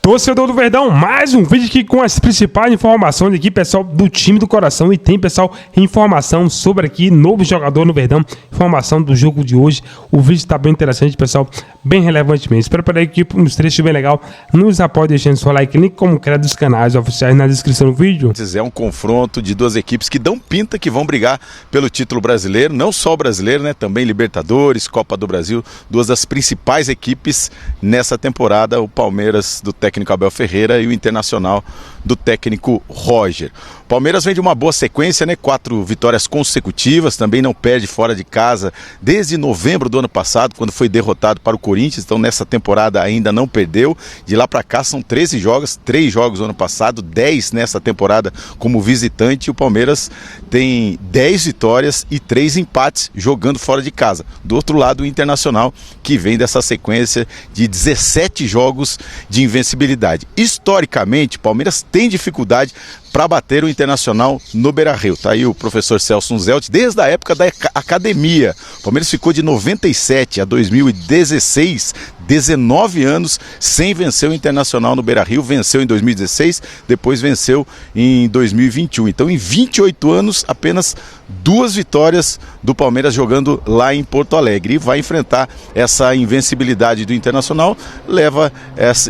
Torcedor do Verdão, mais um vídeo aqui com as principais informações aqui, pessoal, do time do coração. E tem, pessoal, informação sobre aqui, novo jogador no Verdão, informação do jogo de hoje. O vídeo está bem interessante, pessoal, bem relevante mesmo. Espero para aqui uns trechos bem legal. Nos apoie deixando seu like, link como crédito dos canais oficiais na descrição do vídeo. É um confronto de duas equipes que dão pinta que vão brigar pelo título brasileiro, não só o brasileiro, né? Também Libertadores, Copa do Brasil, duas das principais equipes nessa temporada, o Palmeiras do técnico Abel Ferreira e o Internacional do técnico Roger. Palmeiras vem de uma boa sequência, né? 4 vitórias consecutivas, também não perde fora de casa desde novembro do ano passado, quando foi derrotado para o Corinthians, então nessa temporada ainda não perdeu. De lá para cá são 13 jogos, 3 jogos no ano passado, 10 nessa temporada como visitante, e o Palmeiras tem 10 vitórias e 3 empates jogando fora de casa. Do outro lado, o Internacional, que vem dessa sequência de 17 jogos de invencibilidade. Historicamente, o Palmeiras tem dificuldade para bater o Internacional no Beira-Rio. Tá aí o professor Celso Zelt, desde a época da academia. O Palmeiras ficou de 97 a 2016, 19 anos sem vencer o Internacional no Beira-Rio. Venceu em 2016, depois venceu em 2021. Então, em 28 anos, apenas 2 vitórias do Palmeiras jogando lá em Porto Alegre. E vai enfrentar essa invencibilidade do Internacional, leva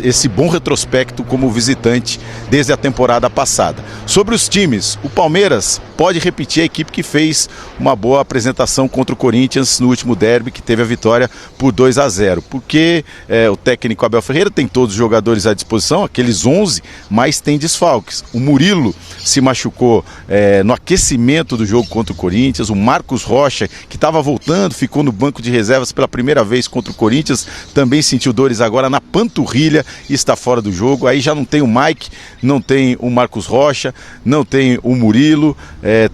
esse bom retrospecto como visitante desde a temporada passada. Sobre os times, o Palmeiras pode repetir a equipe que fez uma boa apresentação contra o Corinthians no último derby, que teve a vitória por 2-0, porque o técnico Abel Ferreira tem todos os jogadores à disposição, aqueles 11, mas tem desfalques. O Murilo se machucou no aquecimento do jogo contra o Corinthians, o Marcos Rocha, que estava voltando, ficou no banco de reservas pela primeira vez contra o Corinthians, também sentiu dores agora na panturrilha e está fora do jogo. Aí já não tem o Mike, não tem o Marcos Rocha, não tem o Murilo,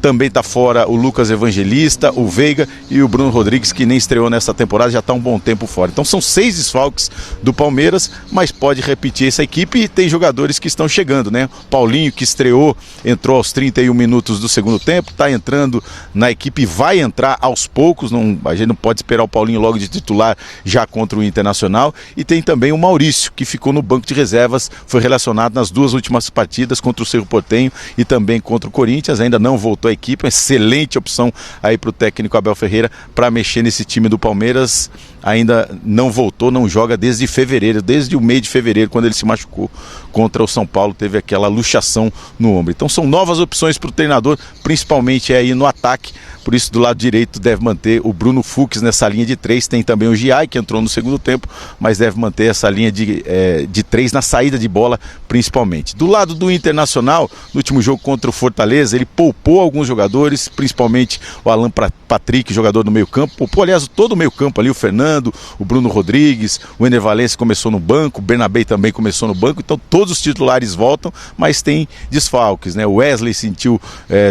também está fora o Lucas Evangelista, o Veiga e o Bruno Rodrigues, que nem estreou nessa temporada, já está um bom tempo fora. Então são 6 desfalques do Palmeiras, mas pode repetir essa equipe, e tem jogadores que estão chegando, né? Paulinho, que estreou, entrou aos 31 minutos do segundo tempo, está entrando na equipe, vai entrar aos poucos, a gente não pode esperar o Paulinho logo de titular já contra o Internacional. E tem também o Maurício, que ficou no banco de reservas, foi relacionado nas 2 últimas partidas contra o Cerro Porteño e também contra o Corinthians, ainda não voltou à equipe. Uma excelente opção aí para o técnico Abel Ferreira para mexer nesse time do Palmeiras. Ainda não voltou, não joga desde fevereiro, desde o mês de fevereiro, quando ele se machucou contra o São Paulo, teve aquela luxação no ombro. Então são novas opções para o treinador, principalmente aí no ataque. Por isso, do lado direito deve manter o Bruno Fux nessa linha de 3. Tem também o Giai, que entrou no segundo tempo, mas deve manter essa linha de 3 na saída de bola, principalmente. Do lado do Internacional, no último jogo contra o Fortaleza, ele poupou alguns jogadores, principalmente o Alan Patrick, jogador do meio campo. Poupou, aliás, todo o meio campo ali, o Fernando, o Bruno Rodrigues, o Ener Valencia começou no banco, o Bernabé também começou no banco. Então todos os titulares voltam, mas tem desfalques, né? O Wesley sentiu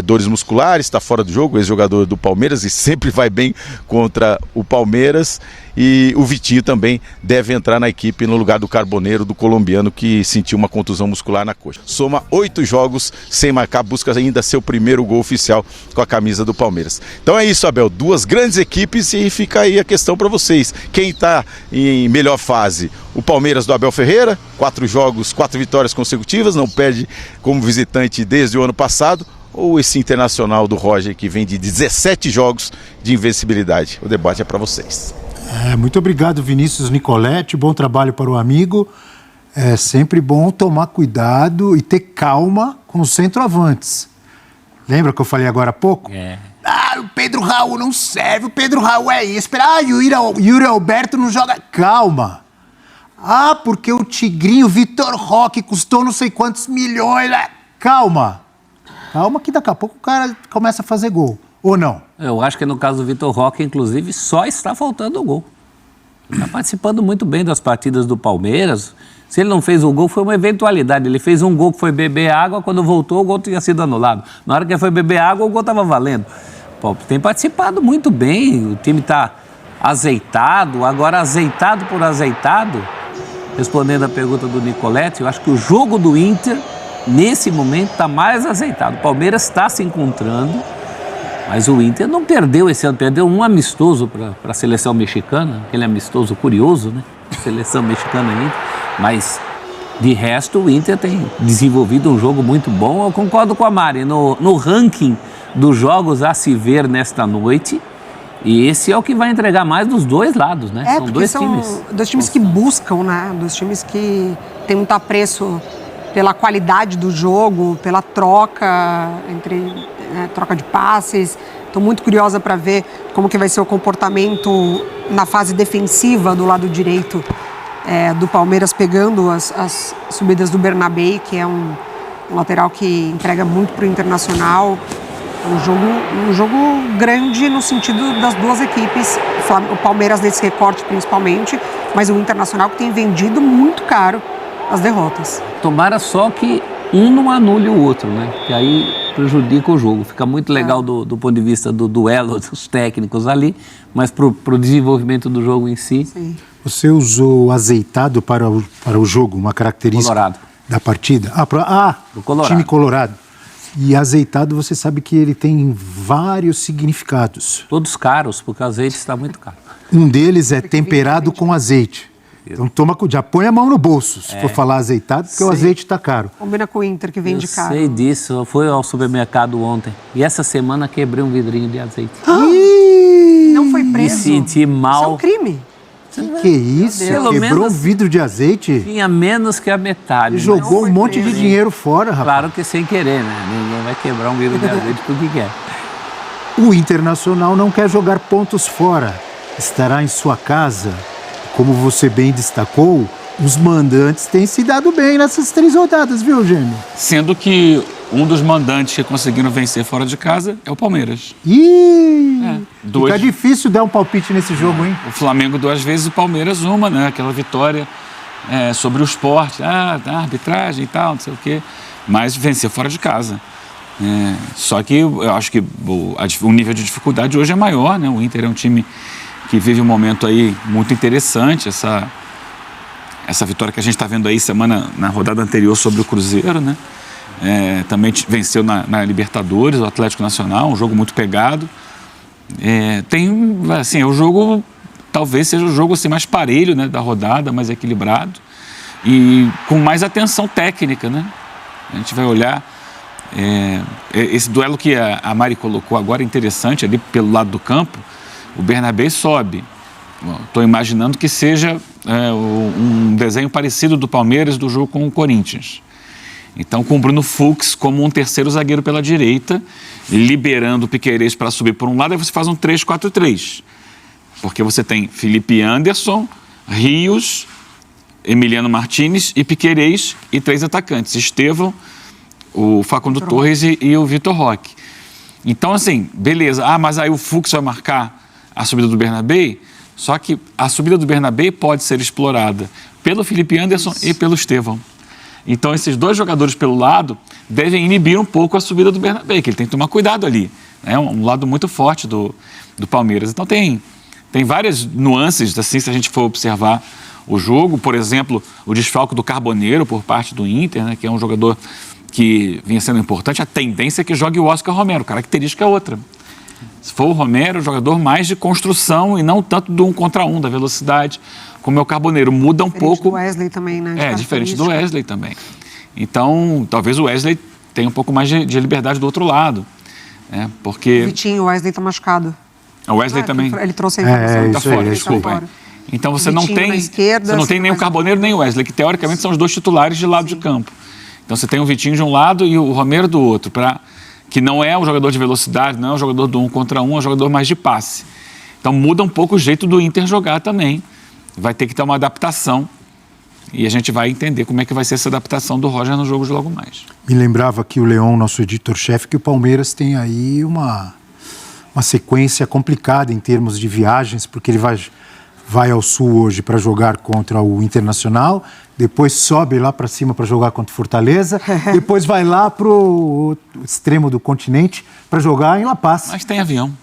dores musculares, está fora do jogo, ex-jogador do Palmeiras e sempre vai bem contra o Palmeiras. E o Vitinho também deve entrar na equipe no lugar do Carboneiro, do colombiano, que sentiu uma contusão muscular na coxa. Soma 8 jogos sem marcar, busca ainda seu primeiro gol oficial com a camisa do Palmeiras. Então é isso, Abel, 2 grandes equipes, e fica aí a questão para vocês. Quem está em melhor fase? O Palmeiras do Abel Ferreira, 4 jogos, 4 vitórias consecutivas, não perde como visitante desde o ano passado, ou esse Internacional do Roger, que vem de 17 jogos de invencibilidade? O debate é para vocês. Muito obrigado, Vinícius Nicoletti, bom trabalho para o amigo. É sempre bom tomar cuidado e ter calma com os centroavantes. Lembra que eu falei agora há pouco? O Pedro Raul não serve, o Pedro Raul é isso. O Yuri Alberto não joga. Calma. Porque o Tigrinho, Vitor Roque, custou não sei quantos milhões. Calma que daqui a pouco o cara começa a fazer gol. Ou não? Eu acho que no caso do Vitor Roque, inclusive, só está faltando o gol. Está participando muito bem das partidas do Palmeiras. Se ele não fez o gol, foi uma eventualidade. Ele fez um gol que foi beber água, quando voltou, o gol tinha sido anulado. Na hora que ele foi beber água, o gol estava valendo. Pô, tem participado muito bem, o time está azeitado. Agora, azeitado por azeitado, respondendo a pergunta do Nicoletti, eu acho que o jogo do Inter, nesse momento, está mais azeitado. O Palmeiras está se encontrando, mas o Inter não perdeu esse ano, perdeu um amistoso para a seleção mexicana, aquele amistoso curioso, né? Seleção mexicana ainda, mas De resto, o Inter tem desenvolvido um jogo muito bom. Eu concordo com a Mari. No ranking dos jogos a se ver nesta noite, e esse é o que vai entregar mais dos dois lados, né? São dois times. Dois times que buscam, né? Dois times que têm muito apreço pela qualidade do jogo, pela troca troca de passes. Estou muito curiosa para ver como que vai ser o comportamento na fase defensiva do lado direito do Palmeiras, pegando as subidas do Bernabé, que é um lateral que entrega muito para o Internacional. Um jogo grande no sentido das duas equipes, o Palmeiras nesse recorte principalmente, mas o Internacional que tem vendido muito caro as derrotas. Tomara só que um não anule o outro, né? Que aí prejudica o jogo. Fica muito legal do ponto de vista do duelo dos técnicos ali, mas para o desenvolvimento do jogo em si. Sim. Você usou azeitado para o jogo, uma característica Colorado. Da partida? Do Colorado. Time Colorado. E azeitado, você sabe que ele tem vários significados. Todos caros, porque o azeite está muito caro. Um deles é temperado com azeite. Então toma cuidado, põe a mão no bolso se for falar azeitado, porque o azeite está caro. Combina com o Inter, que vende caro. Eu sei disso, eu fui ao supermercado ontem e essa semana quebrei um vidrinho de azeite. Não foi Me preso. senti mal. Isso é um crime. Que isso? Pelo Quebrou menos- um vidro de azeite? Tinha menos que a metade. E mas jogou foi um monte preso. de dinheiro fora, rapaz. Claro que sem querer, né? Ninguém vai quebrar um vidro de azeite porque quer. O Internacional não quer jogar pontos fora. Estará em sua casa. Como você bem destacou, os mandantes têm se dado bem nessas 3 rodadas, viu, Gêmeo? Sendo que um dos mandantes que conseguiram vencer fora de casa é o Palmeiras. Ih! Dois. Fica difícil dar um palpite nesse jogo, hein? O Flamengo 2 vezes, o Palmeiras uma, né? Aquela vitória sobre o esporte, da arbitragem e tal, não sei o quê. Mas venceu fora de casa. Só que eu acho que o nível de dificuldade hoje é maior, né? O Inter é um time que vive um momento aí muito interessante, essa vitória que a gente está vendo aí na rodada anterior sobre o Cruzeiro, né? Também venceu na Libertadores, o Atlético Nacional, um jogo muito pegado. O jogo talvez seja o jogo assim, mais parelho, né, da rodada, mais equilibrado e com mais atenção técnica, né? A gente vai olhar esse duelo que a Mari colocou agora, interessante, ali pelo lado do campo, o Bernabé sobe. Estou imaginando que seja um desenho parecido do Palmeiras do jogo com o Corinthians. Então, com o Bruno Fux como um terceiro zagueiro pela direita, liberando o Piquerez para subir por um lado, aí você faz um 3-4-3. Porque você tem Felipe Anderson, Rios, Emiliano Martínez e Piquerez e 3 atacantes, Estevão, o Facundo Torres e o Vitor Roque. Então, assim, beleza. Mas aí o Fux vai marcar a subida do Bernabé, só que a subida do Bernabé pode ser explorada pelo Felipe Anderson e pelo Estevão. Então, esses 2 jogadores pelo lado devem inibir um pouco a subida do Bernabé, que ele tem que tomar cuidado ali. É um lado muito forte do Palmeiras. Então, tem várias nuances, assim, se a gente for observar o jogo. Por exemplo, o desfalque do Carboneiro por parte do Inter, né, que é um jogador que vinha sendo importante. A tendência é que jogue o Oscar Romero, característica é outra. Se for o Romero, jogador mais de construção e não tanto do 1 contra 1, da velocidade, como é o Carboneiro. Muda um pouco. Diferente do Wesley também, né? Diferente do Wesley também. Então, talvez o Wesley tenha um pouco mais de liberdade do outro lado. Porque... O Vitinho, o Wesley tá machucado. O Wesley também Ele trouxe a informação. está isso aí, fora, é desculpa. fora. Então você não Vitinho tem, na esquerda, você não tem nem o mais Carboneiro nem o Wesley, que teoricamente são os 2 titulares de lado de campo. Então você tem o Vitinho de um lado e o Romero do outro, que não é um jogador de velocidade, não é um jogador do 1 contra 1, é um jogador mais de passe. Então muda um pouco o jeito do Inter jogar também. Vai ter que ter uma adaptação e a gente vai entender como é que vai ser essa adaptação do Roger no jogo de logo mais. Me lembrava aqui o Leon, nosso editor-chefe, que o Palmeiras tem aí uma sequência complicada em termos de viagens, porque ele vai ao Sul hoje para jogar contra o Internacional, depois sobe lá para cima para jogar contra o Fortaleza, depois vai lá para o extremo do continente para jogar em La Paz. Mas tem avião.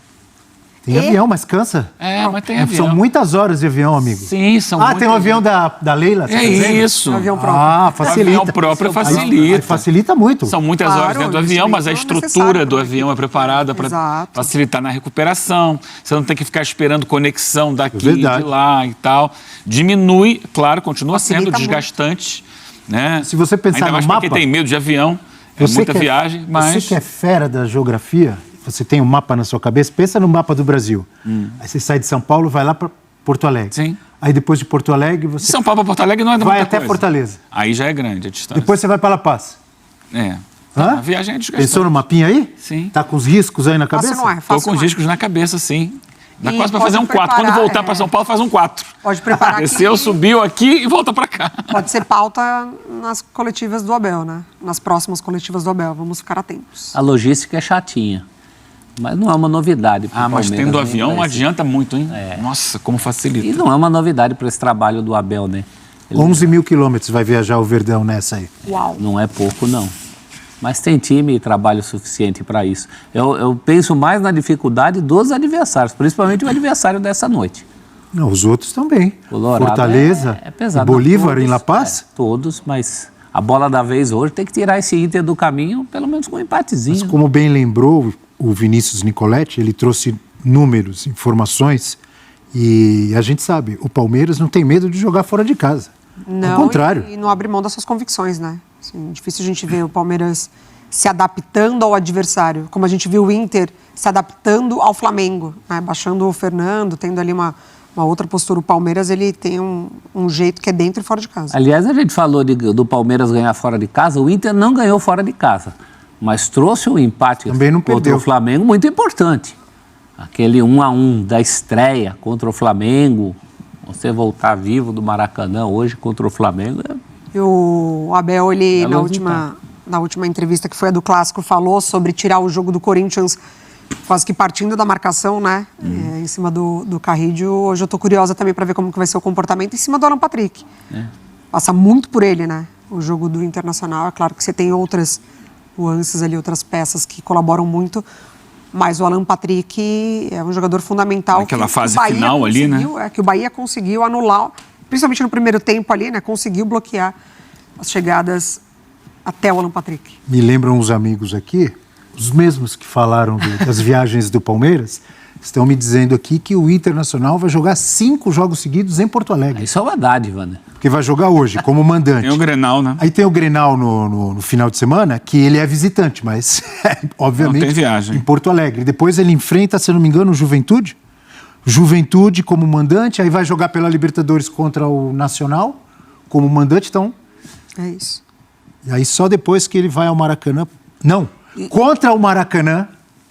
Tem avião, mas cansa. Mas tem avião. São muitas horas de avião, amigo. Sim, são muitas. Tem um avião da Leila? É isso. Um avião próprio. Facilita. O avião próprio facilita. Facilita muito. São muitas horas dentro do avião, mas a estrutura do avião é preparada para facilitar na recuperação. Você não tem que ficar esperando conexão daqui e de lá e tal. Diminui, claro, continua sendo desgastante, né? Se você pensar ainda no mais pra mapa, quem tem medo de avião, muita viagem, mas... Você que é fera da geografia, você tem um mapa na sua cabeça, pensa no mapa do Brasil. Aí você sai de São Paulo, vai lá para Porto Alegre. Sim. Aí depois de Porto Alegre, você São Paulo para Porto Alegre não é vai muita até coisa. Fortaleza. Aí já é grande a distância. Depois você vai para La Paz. É. Hã? A viagem é desgastante. Pensou no mapinha aí? Sim. Tá com os riscos aí na cabeça? Fácil não é, Tô fácil com não os é. riscos na cabeça, sim. Dá E quase para pode fazer um 4. Quando preparar, voltar para São Paulo, faz um 4. Pode preparar Desceu, aqui. subiu aqui e volta para cá. Pode ser pauta nas coletivas do Abel, né? Nas próximas coletivas do Abel. Vamos ficar atentos. A logística é chatinha, mas não é uma novidade pro Mas Palmeiras, tendo nem avião pra esse- adianta muito, hein? Nossa, como facilita. E não é uma novidade para esse trabalho do Abel, né? 11 mil quilômetros vai viajar o Verdão nessa aí. Uau. Não é pouco, não. Mas tem time e trabalho suficiente para isso. Eu penso mais na dificuldade dos adversários, principalmente o adversário dessa noite. Não, os outros também. Colorado Fortaleza, é pesado. e Bolívar Todos, em La Paz. todos, mas a bola da vez hoje tem que tirar esse Inter do caminho, pelo menos com um empatezinho. Mas como bem lembrou o Vinícius Nicoletti, ele trouxe números, informações, e a gente sabe, o Palmeiras não tem medo de jogar fora de casa. Não, Ao contrário. E não abre mão das suas convicções, né? Assim, difícil a gente ver o Palmeiras se adaptando ao adversário, como a gente viu o Inter se adaptando ao Flamengo, né? Baixando o Fernando, tendo ali uma outra postura. O Palmeiras, ele tem um jeito que é dentro e fora de casa. Aliás, a gente falou do Palmeiras ganhar fora de casa, o Inter não ganhou fora de casa, mas trouxe um empate Também não contra perdeu. o Flamengo muito importante. Aquele 1-1 da estreia contra o Flamengo, você voltar vivo do Maracanã hoje contra o Flamengo, E o Abel, ele, Belo na última entrevista que foi a do Clássico, falou sobre tirar o jogo do Corinthians quase que partindo da marcação, né? Em cima do Carrillo. Hoje eu tô curiosa também para ver como que vai ser o comportamento em cima do Alan Patrick. Passa muito por ele, né? O jogo do Internacional. É claro que você tem outras nuances ali, outras peças que colaboram muito, mas o Alan Patrick é um jogador fundamental. Naquela que fase o Bahia final ali, né? que o Bahia conseguiu anular, principalmente no primeiro tempo ali, né? Conseguiu bloquear as chegadas até o Alan Patrick. Me lembram uns amigos aqui, os mesmos que falaram das viagens do Palmeiras, estão me dizendo aqui que o Internacional vai jogar 5 jogos seguidos em Porto Alegre. isso é uma dádiva, né? Porque vai jogar hoje, como mandante. Tem o Grenal, né? Aí tem o Grenal no final de semana, que ele é visitante, mas obviamente Não tem viagem. em Porto Alegre. Depois ele enfrenta, se não me engano, o Juventude. Juventude como mandante, aí vai jogar pela Libertadores contra o Nacional como mandante, então... É isso. E aí só depois que ele vai ao Maracanã... Não, contra o Maracanã,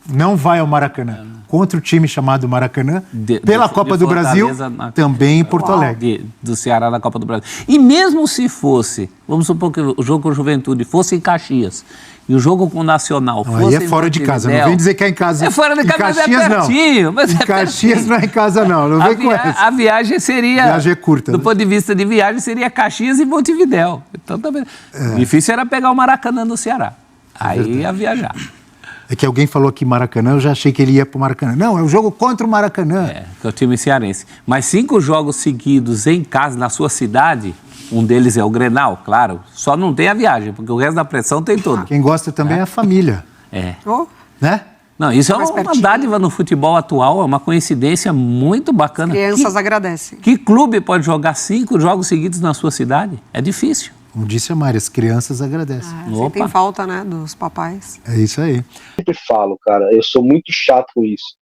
não vai ao Maracanã. Contra o time chamado Maracanã, pela Copa do Brasil, também em Porto Alegre. Do Ceará na Copa do Brasil. E mesmo se fosse, vamos supor que o jogo com a Juventude fosse em Caxias, e o jogo com o Nacional Não, fosse aí é em fora de casa, Montevidéu, não vem dizer que é em casa. É fora de Em casa, mas Caxias, é pertinho. Mas Em é Caxias pertinho. não é em casa, não. Não vem com essa. A viagem seria... Viagem é curta, Do né? ponto de vista de viagem, seria Caxias e Montevidéu. Então também... Difícil era pegar o Maracanã no Ceará. Aí ia viajar. É que alguém falou aqui Maracanã, eu já achei que ele ia pro Maracanã. Não, é o jogo contra o Maracanã. Que é o time cearense. Mas 5 jogos seguidos em casa, na sua cidade, um deles é o Grenal, claro. Só não tem a viagem, porque o resto da pressão tem todo. Quem gosta também é a família, Oh, né? Não, isso é Mais uma pertinho. dádiva no futebol atual, é uma coincidência muito bacana. crianças agradecem. Que clube pode jogar 5 jogos seguidos na sua cidade? É difícil. Como disse a Mari, as crianças agradecem. Sentem falta, né, dos papais. É isso aí. Sempre falo, cara, eu sou muito chato com isso.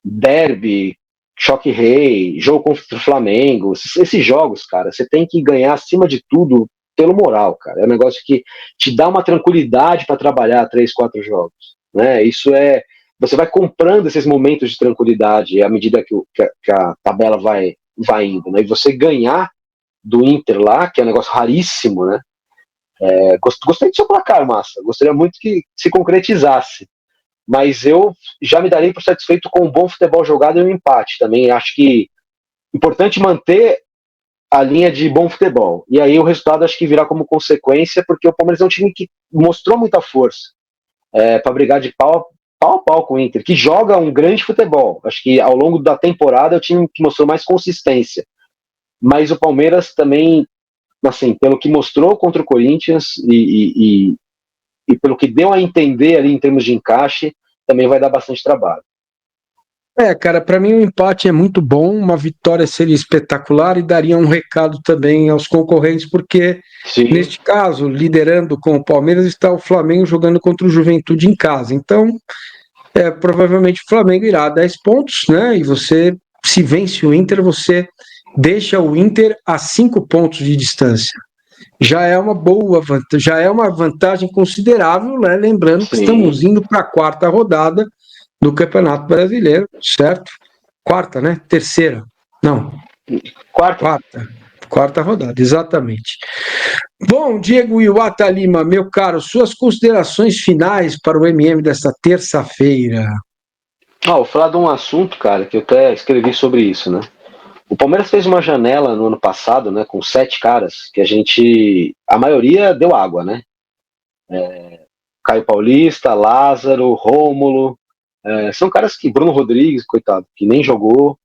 Derby, choque rei, jogo contra o Flamengo, esses jogos, cara, você tem que ganhar acima de tudo pelo moral, cara. É um negócio que te dá uma tranquilidade para trabalhar 3, 4 jogos, né? Isso você vai comprando esses momentos de tranquilidade à medida que a tabela vai indo, né? E você ganhar do Inter lá, que é um negócio raríssimo, né? Gostei do seu placar, Massa. Gostaria muito que se concretizasse. Mas eu já me darei por satisfeito com um bom futebol jogado e um empate. Também acho que é importante manter a linha de bom futebol. E aí o resultado acho que virá como consequência, porque o Palmeiras é um time que mostrou muita força para brigar de pau a pau com o Inter, que joga um grande futebol. Acho que ao longo da temporada é o time que mostrou mais consistência. Mas o Palmeiras também, assim, pelo que mostrou contra o Corinthians e pelo que deu a entender ali em termos de encaixe, também vai dar bastante trabalho. Cara, para mim o empate é muito bom, uma vitória seria espetacular e daria um recado também aos concorrentes, porque Sim, neste caso, liderando com o Palmeiras, está o Flamengo jogando contra o Juventude em casa. Então, provavelmente o Flamengo irá a 10 pontos, né? E você, se vence o Inter, você deixa o Inter a 5 pontos de distância. Já é uma boa vantagem, já é uma vantagem considerável, né? Lembrando que sim. estamos indo para a quarta rodada do Campeonato Brasileiro, certo? Quarta, né? Terceira. Não, Quarta. quarta. Quarta rodada, exatamente. Bom, Diego Iwata Lima, meu caro, suas considerações finais para o MM desta terça-feira. Vou falar de um assunto, cara, que eu até escrevi sobre isso, né? O Palmeiras fez uma janela no ano passado, né, com 7 caras, que a maioria deu água, né? Caio Paulista, Lázaro, Rômulo, são caras Bruno Rodrigues, coitado, que nem jogou,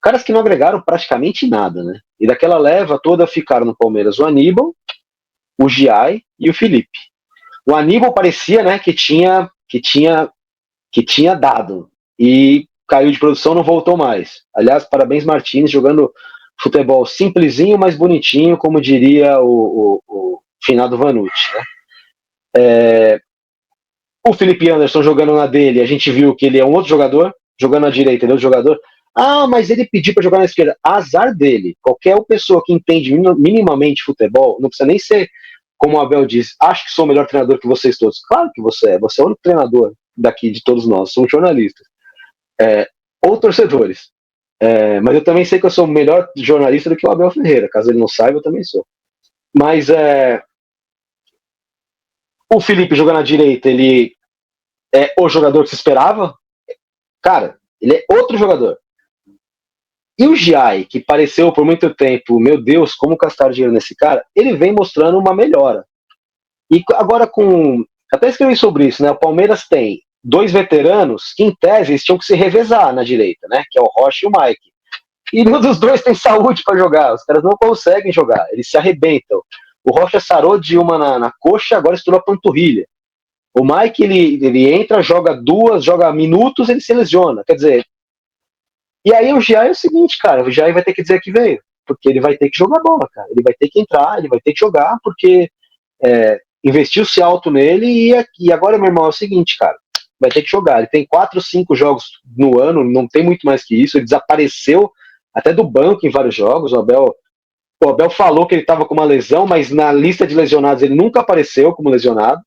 caras que não agregaram praticamente nada, né? E daquela leva toda ficaram no Palmeiras o Aníbal, o Giai e o Felipe. O Aníbal parecia, né, que tinha dado e caiu de produção, não voltou mais. Aliás, parabéns Martins, jogando futebol simplesinho, mas bonitinho, como diria o finado Vanucci, né? O Felipe Anderson jogando na dele, a gente viu que ele é um outro jogador, jogando na direita, ele é outro jogador. Mas ele pediu para jogar na esquerda. Azar dele. Qualquer pessoa que entende minimamente futebol, não precisa nem ser, como o Abel diz, acho que sou o melhor treinador que vocês todos. Claro que você é. Você é o único treinador daqui de todos nós. Somos jornalistas. Ou torcedores. Mas eu também sei que eu sou o melhor jornalista do que o Abel Ferreira. Caso ele não saiba, eu também sou. Mas o Felipe jogando na direita, ele é o jogador que se esperava. Cara, ele é outro jogador. E o Giai, que pareceu por muito tempo, meu Deus, como gastar dinheiro nesse cara, ele vem mostrando uma melhora. E agora até escrevi sobre isso, né? O Palmeiras tem 2 veteranos que, em tese, eles tinham que se revezar na direita, né? Que é o Rocha e o Mike. E nenhum dos dois tem saúde para jogar. Os caras não conseguem jogar, eles se arrebentam. O Rocha sarou de uma na coxa, agora estourou a panturrilha. O Mike, ele entra, joga 2, joga minutos, ele se lesiona. Quer dizer, e aí o Giai é o seguinte, cara, o Giai vai ter que dizer que veio, porque ele vai ter que jogar bola, cara. Ele vai ter que entrar, ele vai ter que jogar, porque investiu-se alto nele e agora, meu irmão, é o seguinte, cara, vai ter que jogar. Ele tem 4, 5 jogos no ano, não tem muito mais que isso, ele desapareceu até do banco em vários jogos. O Abel falou que ele estava com uma lesão, mas na lista de lesionados ele nunca apareceu como lesionado.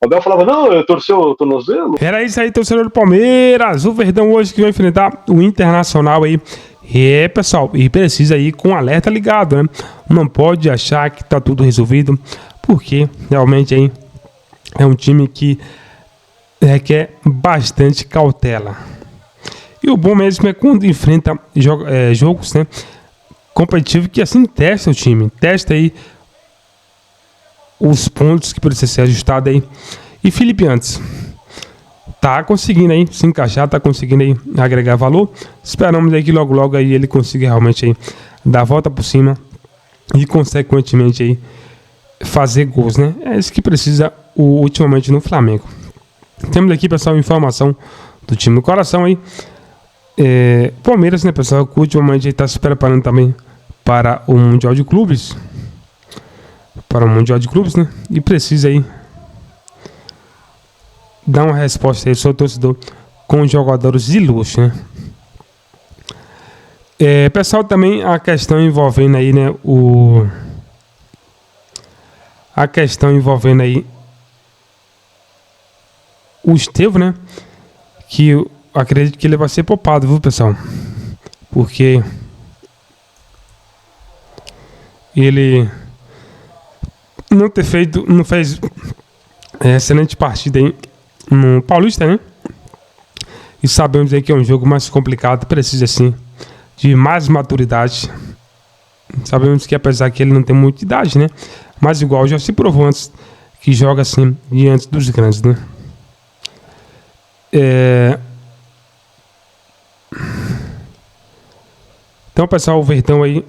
O Abel falava, não, eu torceu o tornozelo. Era isso aí, torcedor do Palmeiras. O Verdão hoje que vai enfrentar o Internacional aí. Pessoal, e precisa ir com o alerta ligado, né? Não pode achar que tá tudo resolvido, porque realmente aí é um time que requer bastante cautela. E o bom mesmo é quando enfrenta jogos, né, competitivos, que assim testa o time, testa aí os pontos que precisam ser ajustados aí. E Felipe antes tá conseguindo aí se encaixar, tá conseguindo aí agregar valor. Esperamos aí que logo aí ele consiga realmente aí dar a volta por cima e consequentemente aí fazer gols, né? É isso que precisa ultimamente no Flamengo. Temos aqui, pessoal, informação do time do coração aí. Palmeiras, né, pessoal, que ultimamente está se preparando também para o Mundial de Clubes. Né? E precisa aí dar uma resposta aí ao seu torcedor com jogadores de luxo, né? Pessoal, também a questão envolvendo aí, né, a questão envolvendo aí o Estevão, né? Que eu acredito que ele vai ser poupado, viu, pessoal? Porque ele não fez excelente partida aí no Paulista, né? E sabemos aí que é um jogo mais complicado, precisa assim de mais maturidade. Sabemos que apesar que ele não tem muita idade, né? Mas igual já se provou antes que joga assim diante dos grandes, né? Então, pessoal, o Verdão aí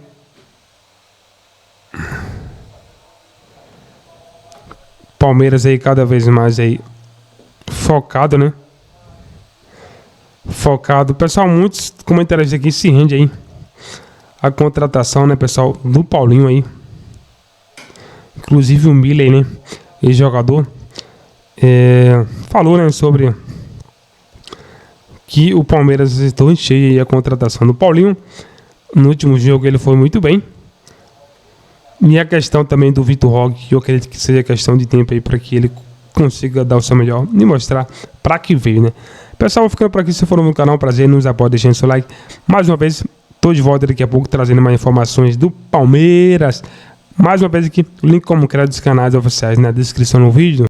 Palmeiras aí cada vez mais aí focado, né? focado. Pessoal, muitos comentários aqui se rende aí a contratação, né, pessoal, do Paulinho aí. Inclusive o Milley, né, ex-jogador, falou, né, sobre que o Palmeiras estou em cheio aí a contratação do Paulinho. No último jogo ele foi muito bem. E a questão também do Vitor Roque, eu acredito que seja questão de tempo aí para que ele consiga dar o seu melhor e mostrar para que veio, né? Pessoal, vou ficando por aqui. Se for no canal, prazer, nos apoia, deixando seu like. Mais uma vez, tô de volta daqui a pouco trazendo mais informações do Palmeiras. Mais uma vez aqui, o link como criar dos canais oficiais na descrição do vídeo.